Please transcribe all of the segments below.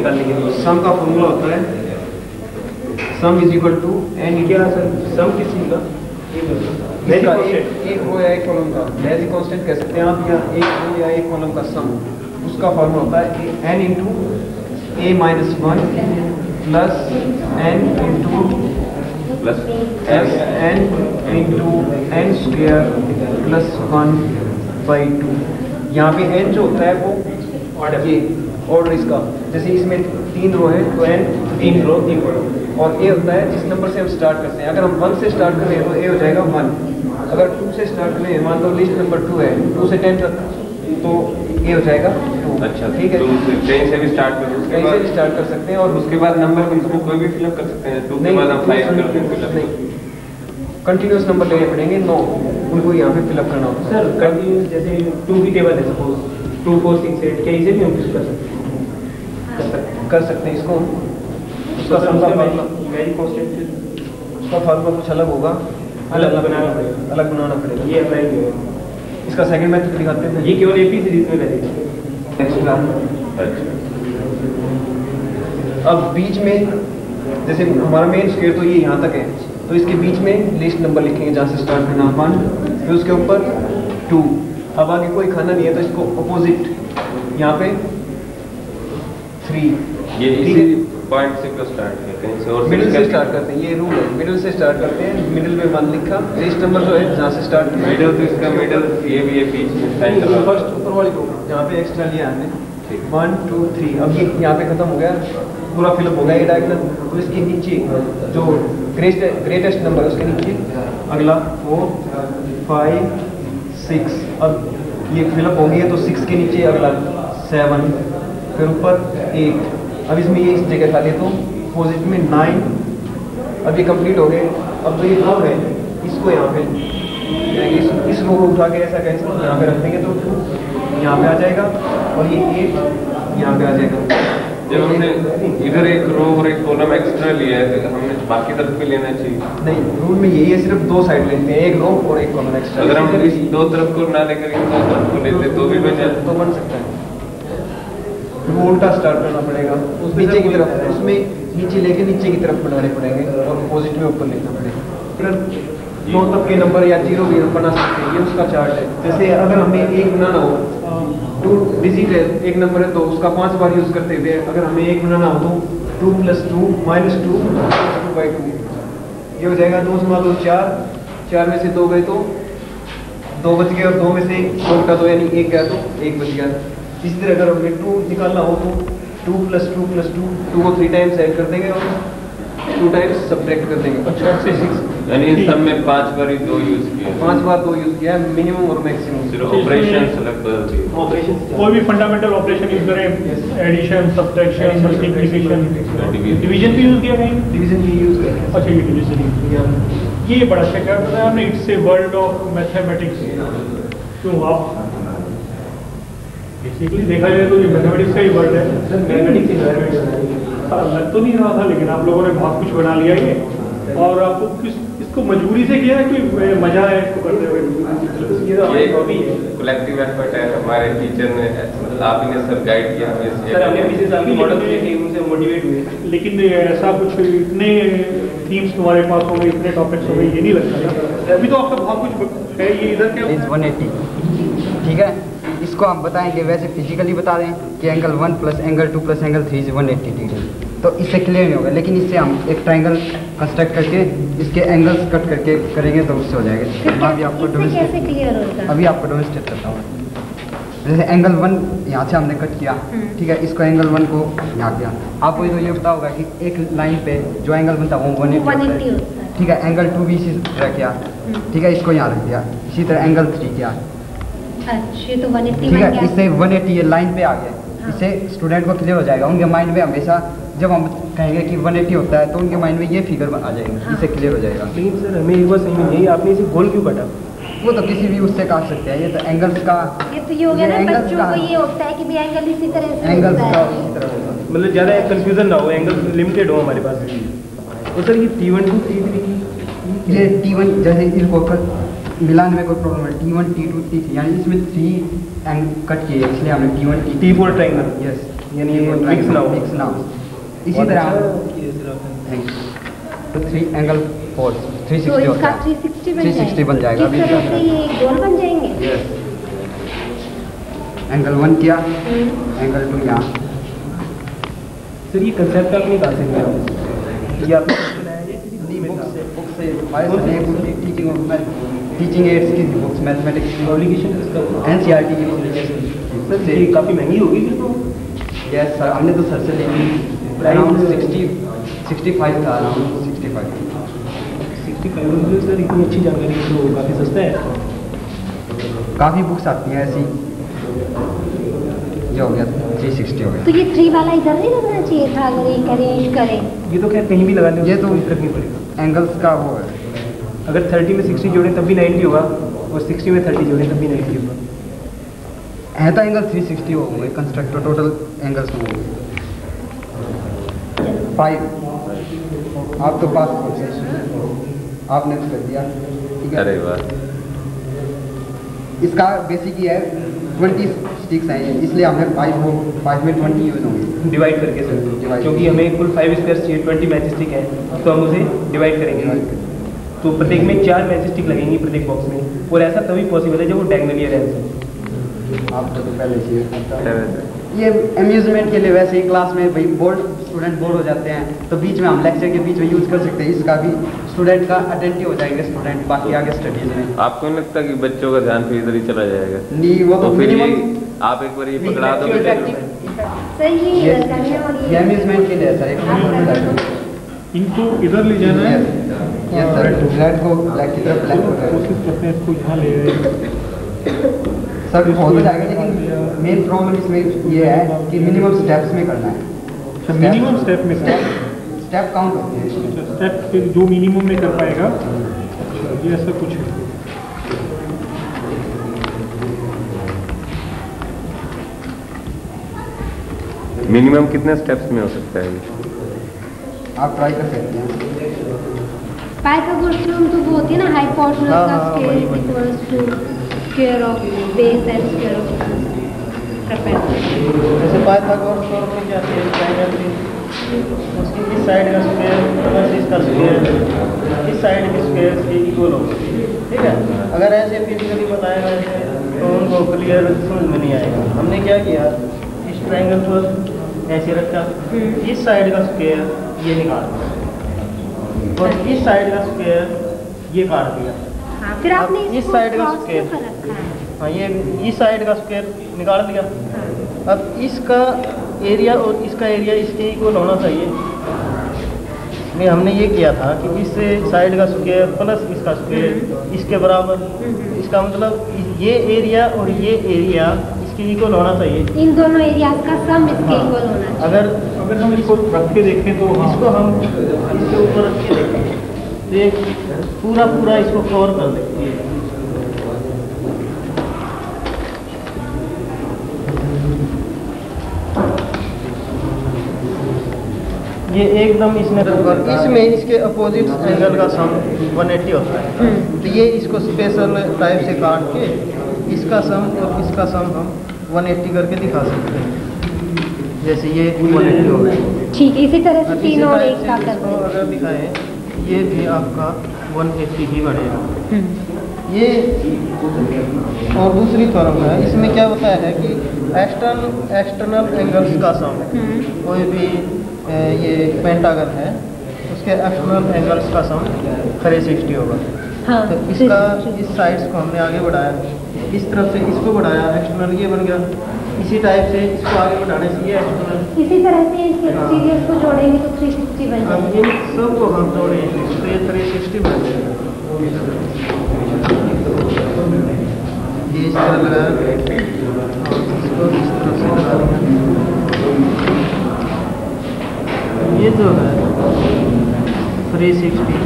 निकालने के लिए। सम का फॉर्मूला होता है sum is equal to N. क्या सर सम किस चीज़ का? एक रो या एक कॉलम का लेजी कांस्टेंट कह सकते हैं आप, या एक रो या एक कॉलम का सम, उसका फॉर्मूला होता है N into A minus one plus N into plus N into N square plus one by two. यहाँ पे एन जो होता है वो ऑर्डर, ये ऑर्डर इसका, जैसे इसमें 3 रो है तो एन 3 रो 3 कॉलम, और ए होता है जिस नंबर से हम स्टार्ट करते हैं। अगर हम 1 से स्टार्ट कर रहे हैं तो ए हो जाएगा 1। अगर 2 से स्टार्ट कर रहे हैं, मान लो लिस्ट नंबर 2 है, 2 से 10 तक, तो ए हो जाएगा 2। अच्छा ठीक है, तो 10 से भी स्टार्ट करो, उसके कहीं से बाद भी स्टार्ट कर सकते हैं। और उसके बाद नंबर को इसमें कोई भी फिलअप कर सकते हैं। 2 के बाद हम 5 करते हैं फिलअप। नहीं, कंटिन्यूस नंबर लेने पड़ेंगे 9, उनको यहाँ पे फिलअप करना होता है। सर कंटिन्यूस जैसे 2 की टेबल है सपोज 2 4 6 8, क्या इसे भी हम यूज कर सकते हैं? कर सकते हैं इसको। उसका फार्मूला वेरी कांस्टेंट, उसका फार्मूला कुछ अलग होगा, अलग बनाना पड़ेगा, अलग बनाना पड़ेगा। ये अप्लाई किया है। इसका सेकंड मेथड दिखाते हैं। ये केवल एपी सीरीज में वैलिड है। एक्स्ट्रा अब बीच में जैसे हमारा मेन स्क्वायर तो ये यहाँ तक है, तो इसके बीच में लिस्ट नंबर लिखेंगे जहाँ से स्टार्ट करना 1, फिर उसके ऊपर 2। अब आगे कोई खाना नहीं है तो इसको अपोजिट यहाँ पे 3। ये इसी पॉइंट से क्यों स्टार्ट है? कहीं से और मिडिल से स्टार्ट करते हैं, ये रूल है, मिडिल से स्टार्ट करते हैं। मिडिल में 1 लिखा, लिस्ट नंबर जो है जहाँ से स्टार्ट किया, मिडिल तो इसका मिडिल ये भी है बीच में साइन करवा। फर्स्ट ऊपर वाली को जहाँ पे एक्स्ट्रा लिया हमने 1 2 3। अब ये यहाँ पे खत्म हो गया, पूरा फिलअप हो गया ये डायग्राम। तो इसके नीचे जो ग्रेटेस्ट नंबर है उसके नीचे अगला 4 5 6। अब ये फिलअप हो गया तो 6 के नीचे अगला 7, फिर ऊपर 8। अब इसमें ये इस जगह खाली तो अपोजिट में 9। अब ये कंप्लीट हो गए। अब जो ये रो है इसको यहाँ पे इस रो को उठा के ऐसा कैसे यहाँ पे रख देंगे तो 2 यहाँ पे आ जाएगा, और ये 8 यहाँ पे आ जाएगा। जब हमने इधर एक रो और एक कॉलम एक्स्ट्रा लिया है तो हमने बाकी तरफ भी लेना चाहिए। नहीं, रूल में यही है, सिर्फ 2 साइड लेते हैं, एक रो और एक कॉलम एक्स्ट्रा। अगर हम इस 2 तरफ को ना लेकर इन 2 तरफ को लेते तो भी बन जाता। तो बन सकता है, वो उल्टा स्टार्ट करना पड़ेगा उस नीचे की तरफ, उसमें नीचे लेके नीचे की तरफ बनाने पड़ेंगे और अपोजिट में ऊपर लेना पड़ेगा। फिर 9 तक के नंबर या 0 भी बना सकते हैं, ये उसका चार्ट है। जैसे अगर हमें एक बनाना हो, 2 डिजिट है, एक नंबर है तो उसका 5 बार यूज करते हुए अगर हमें एक बनाना हो तो 2 + 2 - 2 2/2 ये हो जाएगा। 2 से मान लो 4 में से 2 गए तो 2 बच गए, और 2 में से 2 का 2 यानी 1 गया तो 1 बच गया। इसी तरह अगर हमें 2 निकालना हो तो 2 + 2 + 2, 2 को 3 टाइम्स ऐड कर देंगे और 2 टाइम्स सब्ट्रैक्ट कर देंगे। 6 यानी इन सब में 5 बार ही 2 यूज किया, 5 बार 2 यूज किया है, मिनिमम और मैक्सिमम। सिर्फ ऑपरेशन अलग बदल दिए। ऑपरेशन कोई भी फंडामेंटल ऑपरेशन यूज करें, एडिशन सब्ट्रैक्शन मल्टीप्लिकेशन, डिवीजन भी यूज किया कहीं? डिवीजन भी यूज करते हैं। अच्छा ये डिवीजन, ये बड़ा अच्छा क्या बताया आपने, it's a world of mathematics. क्यों आप बेसिकली देखा जाए तो ये मैथमेटिक्स का ही वर्ल्ड है। सर मैथमेटिक्स इन्वायरमेंट लग तो नहीं रहा था, लेकिन आप लोगों ने बहुत कुछ बना लिया ये, और आपको इसको मजबूरी से किया है कि मजा है इसको करते हुए? ये कलेक्टिव एफर्ट है, हमारे टीचर ने आप ही ने सब गाइड किया। सर हमने पिछले साल की मॉडल देखे, उनसे मोटिवेट हुए। लेकिन ऐसा कुछ इतने थीम्स तुम्हारे पास हो गए, इतने टॉपिक्स हो गए, ये नहीं लगता था अभी तो आपका बहुत कुछ है। ये इधर क्या 180, ठीक है। इसको आप बताएंगे वैसे फिजिकली बता दें कि एंगल 1 + एंगल 2 + एंगल 3 = 180 डिग्री, तो इससे क्लियर नहीं होगा। लेकिन इससे हम एक ट्रायंगल कंस्ट्रक्ट करके इसके एंगल्स कट करके करेंगे तो उससे हो जाएगा। मैं अभी आपको डेमोन्स्ट्रेट करता हूँ। जैसे एंगल 1 यहाँ से हमने कट किया, ठीक है, इसको एंगल 1 को यहाँ किया। आपको तो ये पता होगा कि एक लाइन पे जो एंगल बनता है वो 180 होता है, ठीक है। एंगल 2 भी इसी तरह किया, ठीक है, इसको यहाँ रख दिया। इसी तरह एंगल 3 किया, अच्छा तो 180 ठीक है। इससे 180 ये लाइन पे आ गया। इससे स्टूडेंट को क्लियर हो जाएगा, उनके माइंड में हमेशा जब हम कहेंगे कि 180 होता है तो उनके माइंड में ये फिगर आ जाएगा, इससे क्लियर हो जाएगा। लेकिन सर हमें एक बार समझ में नहीं, आपने इसे गोल क्यों काटा? वो तो किसी भी उससे काट सकते हैं, ये तो एंगल्स का, ये तो ये हो गया ना, बच्चों को ये होता है कि भी एंगल इसी तरह से एंगल्स होता का है। इसी तरह होगा। मतलब ज़्यादा कंफ्यूजन ना हो, एंगल लिमिटेड हो हमारे पास। तो सर ये T1 2 T3 ये T1 जैसे इसको मिलान में कोई प्रॉब्लम है, T1 T2 T3 यानी इसमें 3 कट किए, इसलिए हमने T1 T4 T4 triangle. Yes यानी ये मिक्स ना हो। मिक्स ना हो। इसी तरह तो 3 एंगल 4 तो 360 होता इसका है। 360 बन 360 बन जाएगा। किस तरह से ये गोल बन जाएंगे? एंगल 1 किया, एंगल 2 यहाँ। सर ये कंसेप्ट आपने कहाँ से लिया? ये आपने बनाया है टीचिंग एड्स की बुक्स, मैथमेटिक्स की पब्लिकेशन किसका? एनसीईआरटी की पब्लिकेशन। सर ये काफ़ी महंगी होगी फिर तो। यस सर, हमने तो सर से ले ली। अराउंड 65 था, अराउंड 65। 65 रुपये सर, इतनी अच्छी जानकारी है तो काफ़ी सस्ता है। काफ़ी बुक्स आती हैं ऐसी। ये हो गया 360 हो गया। तो ये 3 वाला इधर नहीं लगना चाहिए था अगर एक अरेंज करें? ये तो खैर कहीं भी लगा लें, ये तो रखनी पड़ेगा। एंगल्स का वो है। अगर 30 में 60 जोड़ें तब भी 90 होगा, और 60 में 30 जोड़ें तब भी 90 होगा। है तो एंगल 360 हो गए कंस्ट्रक्टर, टोटल एंगल्स हो गए 5। आप तो पास पहुंचे, आपने तो कर दिया, ठीक है। अरे वाह, इसका बेसिक ये है 20 स्टिक्स हैं, इसलिए हमने 5 में 20 यूज होंगे डिवाइड करके सर, Divide। क्योंकि हमें कुल 5 स्क्वायर चाहिए, 20 मैच स्टिक है, तो हम उसे डिवाइड करेंगे। तो प्रत्येक में 4 मैच स्टिक लगेंगी प्रत्येक बॉक्स में, और ऐसा तभी पॉसिबल है जब वो डायगोनली अरेंज हो। आप तो पहले चाहिए। ये अम्यूजमेंट के लिए वैसे ही क्लास में भाई स्टूडेंट बोर हो जाते हैं तो बीच में हम लेक्चर के बीच में यूज कर सकते हैं। इसका भी स्टूडेंट का अटेंटिव हो जाएंगे स्टूडेंट बाकी आगे स्टडीज में। आपको नहीं लगता कि बच्चों का ध्यान फिर इधर ही चला जाएगा? नहीं, वो तो फिर ये मिनिमम आप एक बार ये पकड़ा दो सर ये करने और ये अम्यूजमेंट के लिए सर एक इनको इधर ले जाना है। ये सर रेड को ब्लैक की तरफ ब्लैक हो जाएगा कोशिश करते हैं इसको यहाँ ले आए। सर, हो तो जाएगा, लेकिन मेन प्रॉब्लम इसमें ये है कि मिनिमम स्टेप्स में करना है। मिनिमम स्टेप में स्टेप काउंट होते हैं। स्टेप फिर जो मिनिमम में कर पाएगा, ये ऐसा कुछ है। मिनिमम कितने स्टेप्स में हो सकता है ये? आप ट्राई कर सकते हैं। पाइथागोरस थ्योरम तो वो होती है ना, हाइपोटेन्यूज का square equals to square of base and square of trapezoid. जैसे पाइथागोरस थ्योरम में क्या है, ट्रायंगल थी, उसकी इस साइड का स्क्वायर प्लस इसका स्क्वायर इस साइड के स्क्वायर के इक्वल होगा, ठीक है। अगर ऐसे फिजिकली बताया वैसे तो उनको क्लियर समझ में नहीं आएगा। हमने क्या किया, इस ट्रायंगल को ऐसे रखा, इस साइड का स्क्वायर ये निकाल दिया और इस साइड का स्क्वायर ये काट दिया। हाँ, फिर आपने अब इस इसको साइड का क्रॉस स्क्वायर, क्यों कर रखा है? हाँ ये इस साइड का स्क्वायर निकाल दिया। अब इसका एरिया और इसका एरिया इसके इक्वल होना चाहिए। इसमें हमने ये किया था कि इस साइड का स्क्वायर प्लस इसका स्क्वायर इसके बराबर, इसका मतलब ये एरिया और ये एरिया इसके इक्वल होना चाहिए। इन दोनों एरियाज का सम इसके इक्वल होना चाहिए। अगर हम इसको रख के देखें तो हाँ, इसको हम इसके ऊपर रख के देखें तो ये पूरा इसको कवर कर देती है। ये एकदम इसमें इसमें इसके अपोजिट एंगल का सम 180 होता है। तो ये इसको स्पेशल टाइप से काट के इसका सम और इसका सम हम 180 करके दिखा सकते हैं। जैसे ये 180 हो गया। ठीक है, इसी तरह से अब तीनों और इसी एक टाइप साथ से इसको कर अगर दिखाएं ये भी आपका 180 ही बढ़ेगा। दें। ये और दूसरी थ्योरम है, इसमें क्या होता है कि एक्सटर्नल एंगल्स का सम, कोई भी ये पेंटागन है उसके एक्सटर्नल एंगल्स का सम 360 होगा। हाँ, तो इसका इस साइड्स को हमने आगे बढ़ाया, इस तरफ से इसको बढ़ाया, एक्सटर्नल ये बन गया। इसी टाइप से इसको आगे बढ़ाने से ये एक्सटर्नल, इसी तरह से इसके एक्सटीरियर को जोड़ेंगे तो 360 बन हम जाएगा। इन सब को हम जोड़े तो ये 360 बन जाएगा। ये इस तरह लगाया और इसको इस तरफ से लगा दिया। ये जो है 360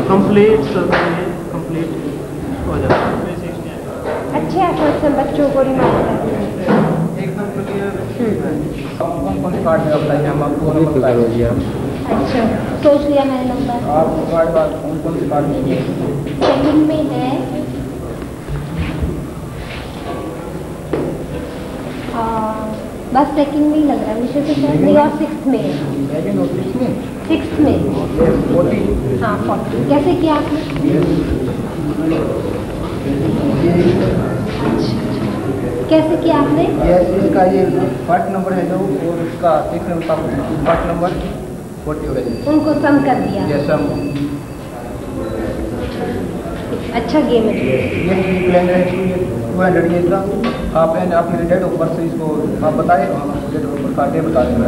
कंप्लीट सर्कल कंप्लीट हो जाता है। 360 अच्छे एफर्ट्स हैं बच्चों को रिमाइंड करते हैं। एकदम क्लियर। कौन कौन से कार्ड में अप्लाई है हम आपको नंबर बताएंगे। अच्छा, सोच लिया मैंने नंबर। आपको कार्ड बाद कौन कौन से कार्ड में सेकंड में है बस सेकंड में ही लग रहा है मुझे तो शायद नहीं, और 6th में है। 6th में हाँ 40। कैसे किया आपने? कैसे किया आपने? इसका ये पार्ट नंबर है जो, और इसका एक पार्ट नंबर 40 हो गया, उनको सम कर दिया। ये सम। अच्छा गेम है। ये कैलेंडर है 200 ये का आप अपने डेट ऑफ बर्थ से इसको आप बताएं, डेट ऑफ बर्थ का डे बता देंगे।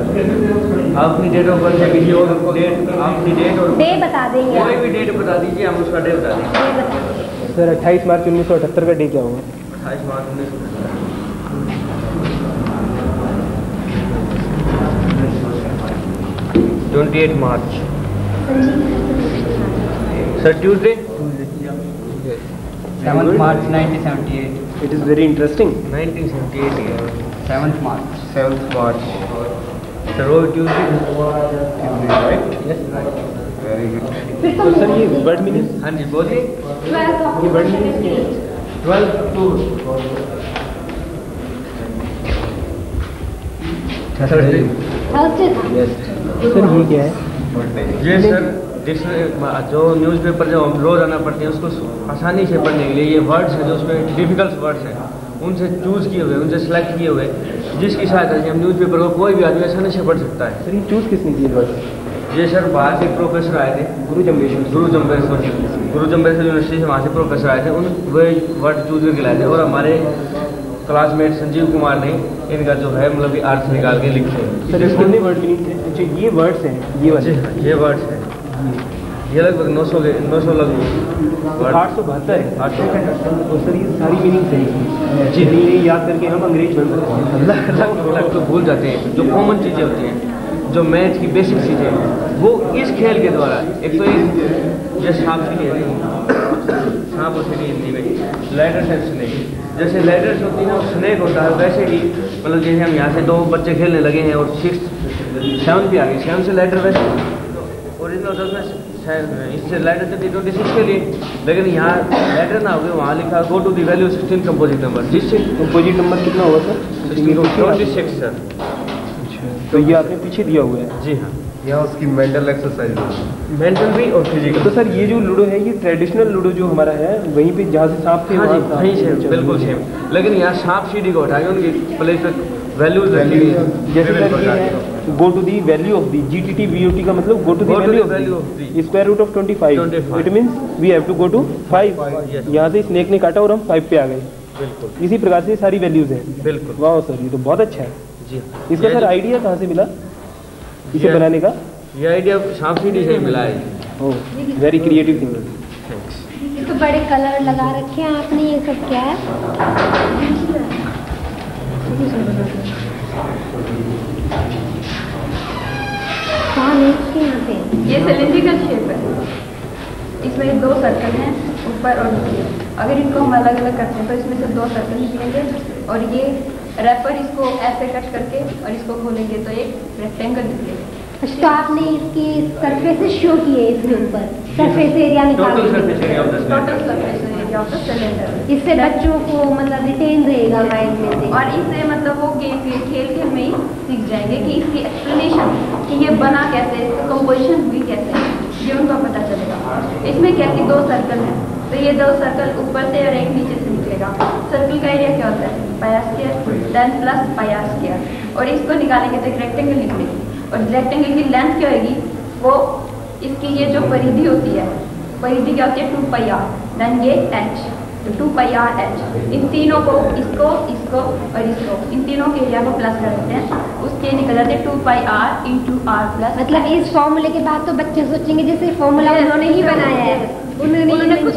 अपनी डेट ऑफ बर्थ किसी और डेट, अपनी डेट और डे बता देंगे। कोई भी डेट बता दीजिए, हम उसका डे बता देंगे। डे बता देंगे। सर 28 मार्च 1978 का डे क्या होगा? 28 March 1978। 28 March sir, Tuesday 7th March 1978। It is very interesting. 1978 है। 7th March। 7th March sir, वो Tuesday right? Yes right. Very good. फिर तो सर ये वर्ड मीनिंग? हाँ जी बोलिए। 12th of 12 अक्टूबर थर्सडे था। सर ये क्या है? ये सर जो न्यूज़पेपर जो हम रोज आना पड़ते हैं उसको आसानी से पढ़ने के लिए ये वर्ड्स हैं जो उसमें डिफिकल्ट वर्ड्स हैं, उनसे चूज़ किए हुए, उनसे सेलेक्ट किए हुए, जिसकी सहायता से हम न्यूज़पेपर को कोई भी आदमी आसानी से पढ़ सकता है। सर ये चूज़ किसने किए वर्ड? ये सर बाहर से प्रोफेसर आए थे, गुरु जम्बेश्वर यूनिवर्सिटी से, वहाँ से प्रोफेसर आए थे, उन वही वर्ड चूज करके लाए थे, और हमारे क्लासमेट संजीव कुमार ने इनका जो है मतलब कि अर्थ निकाल के लिखे हैं। सर ये कितने वर्ड मीनिंग थे? अच्छा ये वर्ड्स हैं, ये वाले? ये वर्ड्स हैं, ये लगभग 900 लगभग 872 है। 800। और सर ये सारी मीनिंग है जी, नहीं याद करके हम अंग्रेज बन सकते हैं। अलग तो भूल जाते हैं, जो कॉमन चीज़ें होती हैं, जो मैथ की बेसिक चीज़ें, वो इस खेल के द्वारा, एक तो ये सांप सीढ़ी है, सांप और सीढ़ी हिंदी में, लैडर्स एंड स्नेक। जैसे लैडर्स होती है ना, स्नेक होता है, वैसे ही मतलब जैसे हम यहाँ से 2 बच्चे खेलने लगे हैं और 6th 7 भी आ गई, 7 से लैडर वैसे ओरिजिनल होता है, इससे लैडर चलती 26 के लिए, लेकिन यहाँ लैडर ना हो गए, वहाँ लिखा go to the value 16 composite number, जिससे कंपोजिट नंबर कितना होगा सर? 26 सर। तो ये आपने पीछे दिया हुआ है। जी हाँ, यहाँ उसकी मेंटल एक्सरसाइज मेंटल भी और फिजिकल। तो सर ये जो लूडो है, ये ट्रेडिशनल लूडो जो हमारा है, वहीं पे जहाँ से सांप थे हाँ जी, वहाँ वहीं से बिल्कुल सेम, लेकिन यहाँ सांप सीढ़ी को उठा के उनकी प्लेस पे वैल्यूज रखी गई है। जैसे सर ये है go to the value of the, GTT VOT का मतलब go to the value of the square root of 25। It means we have to go to 5। यहाँ से स्नेक ने काटा और हम 5 पे आ गए। बिल्कुल इसी प्रकार से सारी वैल्यूज हैं। बिल्कुल। वाह सर, ये तो बहुत अच्छा है। जी इसका सर आइडिया कहाँ से मिला इसे बनाने का? ये आइडिया सांप सीढ़ी से मिला है। Oh very creative thinking. ये तो बड़े कलर लगा रखे हैं आपने, ये सब क्या है? कहाँ है इसके यहाँ पे? ये सिलिंड्रिकल शेप है, इसमें 2 सर्कल हैं ऊपर और नीचे। अगर इनको हम अलग अलग करते हैं तो इसमें से 2 सर्कल निकलेंगे, और ये रैपर इसको ऐसे कट करके और इसको खोलेंगे तो एक रेक्टेंगल निकलेगा। तो आपने इसकी सरफेसेस शो किए इसके ऊपर, सरफेस एरिया निकाल total surface area of the total surface area of the cylinder. इससे बच्चों को मतलब रिटेन रहेगा माइंड में से। और इससे मतलब वो गेम खेल में ही सीख जाएंगे कि इसकी एक्सप्लेनेशन, कि ये बना कैसे, इसकी कंपोजिशन हुई कैसे, ये उनको पता चलेगा। इसमें क्या कि 2 सर्कल हैं, तो ये 2 सर्कल ऊपर से और एक नीचे से निकलेगा। सर्कल का एरिया क्या होता है? Pi square, then plus pi square, और इसको निकालेंगे तो एक रेक्टेंगल निकलेगी, और रेक्टेंगल की लेंथ क्या होगी? वो इसकी ये जो परिधि होती है, परिधि क्या होती है? 2 पाई आर, देन ये h, तो 2 पाई आर h। इन तीनों को, इसको और इसको, इन तीनों के एरिया को प्लस कर देते हैं, उसके निकल जाते हैं 2 पाई आर इंटू आर प्लस। मतलब इस फॉर्मूले के बाद तो बच्चे सोचेंगे जैसे फॉर्मूला उन्होंने ही बनाया है, उन्होंने कुछ